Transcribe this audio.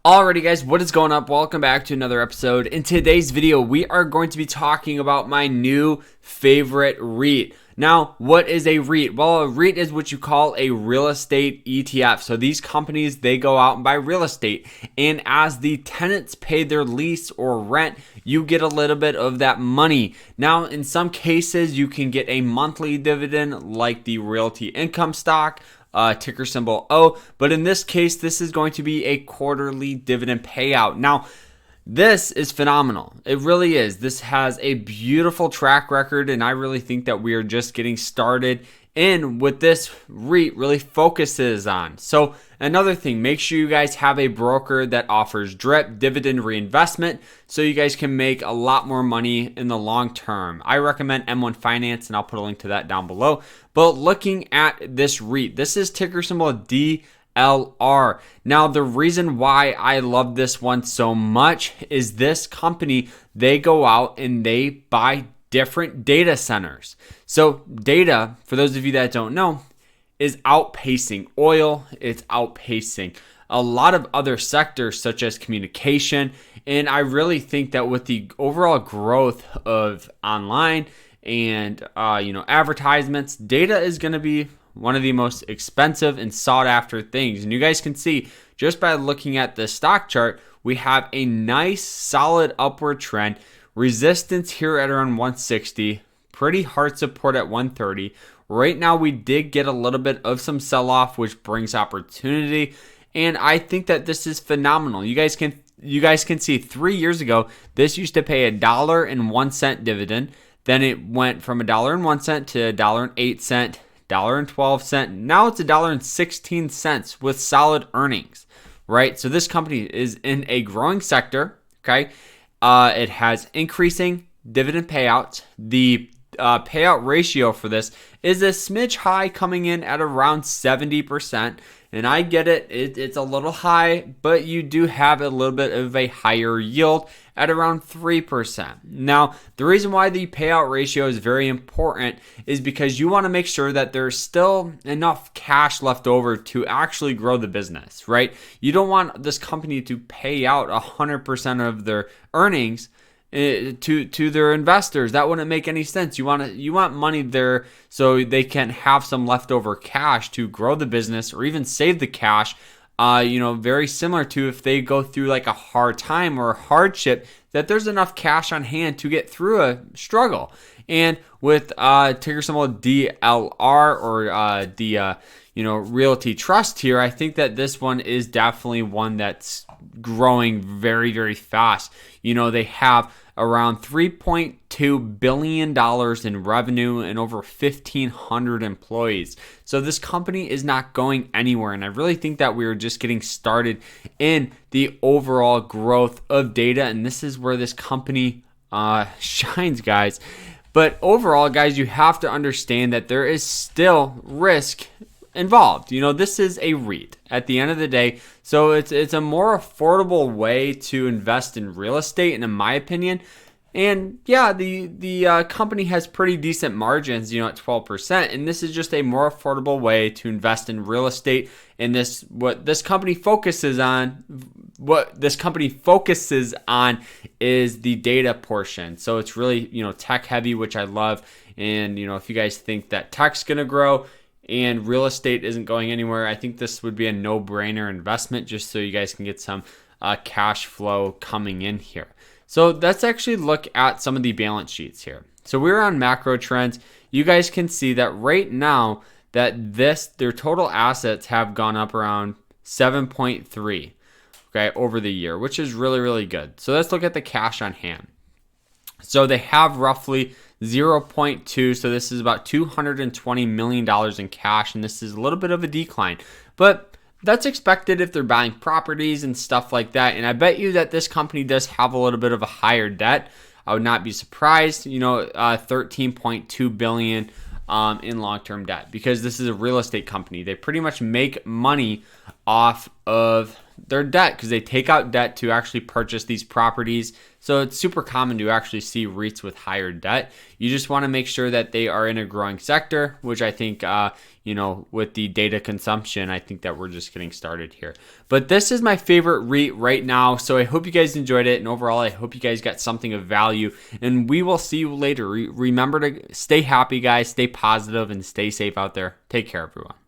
Alrighty guys, what is going up? Welcome back to another episode. In today's video, we are going to be talking about my new favorite REIT. Now, what is a REIT? Well, a REIT is what you call a real estate ETF. So these companies, they go out and buy real estate. And as the tenants pay their lease or rent, you get a little bit of that money. Now, in some cases, you can get a monthly dividend like the Realty Income stock. Ticker symbol O, but in this case, this is going to be a quarterly dividend payout. Now, this is phenomenal. It really is. This has a beautiful track record, and I really think that we are just getting started in what this REIT really focuses on. So another thing, make sure you guys have a broker that offers DRIP, dividend reinvestment, so you guys can make a lot more money in the long term. I recommend M1 Finance, and I'll put a link to that down below. But looking at this REIT, this is ticker symbol DLR. Now, the reason why I love this one so much is this company, they go out and they buy different data centers. So data, for those of you that don't know, is outpacing oil. It's outpacing a lot of other sectors such as communication. And I really think that with the overall growth of online and advertisements, data is going to be one of the most expensive and sought after things. And you guys can see just by looking at the stock chart, we have a nice solid upward trend. Resistance here at around 160, pretty hard support at 130. Right now we did get a little bit of some sell-off, which brings opportunity, and I think that this is phenomenal. You guys can see 3 years ago this used to pay $1.01 dividend. Then it went from $1.01 to $1.08, $1.12. Now it's $1.16 with solid earnings, right? So this company is in a growing sector, okay? It has increasing dividend payouts. The payout ratio for this is a smidge high, coming in at around 70%. And I get it, it's a little high, but you do have a little bit of a higher yield at around 3%. Now, the reason why the payout ratio is very important is because you want to make sure that there's still enough cash left over to actually grow the business, right? You don't want this company to pay out 100% of their earnings to their investors. That wouldn't make any sense. You want money there so they can have some leftover cash to grow the business or even save the cash. Very similar to if they go through like a hard time or a hardship, that there's enough cash on hand to get through a struggle. And with ticker symbol DLR or the Realty Trust here, I think that this one is definitely one that's growing very, very fast. They have around $3.2 billion in revenue and over 1,500 employees. So this company is not going anywhere. And I really think that we are just getting started in the overall growth of data. And this is where this company shines, guys. But overall, guys, you have to understand that there is still risk involved. This is a REIT at the end of the day, so it's a more affordable way to invest in real estate, and in my opinion. And yeah, the company has pretty decent margins, at 12%, and this is just a more affordable way to invest in real estate. And what this company focuses on is the data portion. So it's really, tech heavy, which I love. And if you guys think that tech's gonna grow and real estate isn't going anywhere, I think this would be a no-brainer investment, just so you guys can get some cash flow coming in here. So let's actually look at some of the balance sheets here. So we're on macro trends. You guys can see that right now that their total assets have gone up around 7.3, okay, over the year, which is really, really good. So let's look at the cash on hand. So they have roughly 0.2, so this is about $220 million in cash, and this is a little bit of a decline. But that's expected if they're buying properties and stuff like that. And I bet you that this company does have a little bit of a higher debt. I would not be surprised, $13.2 billion in long-term debt, because this is a real estate company. They pretty much make money off of their debt, because they take out debt to actually purchase these properties. So it's super common to actually see REITs with higher debt. You just want to make sure that they are in a growing sector, which I think, with the data consumption, I think that we're just getting started here. But this is my favorite REIT right now. So I hope you guys enjoyed it. And overall, I hope you guys got something of value. And we will see you later. Remember to stay happy, guys, stay positive, and stay safe out there. Take care, everyone.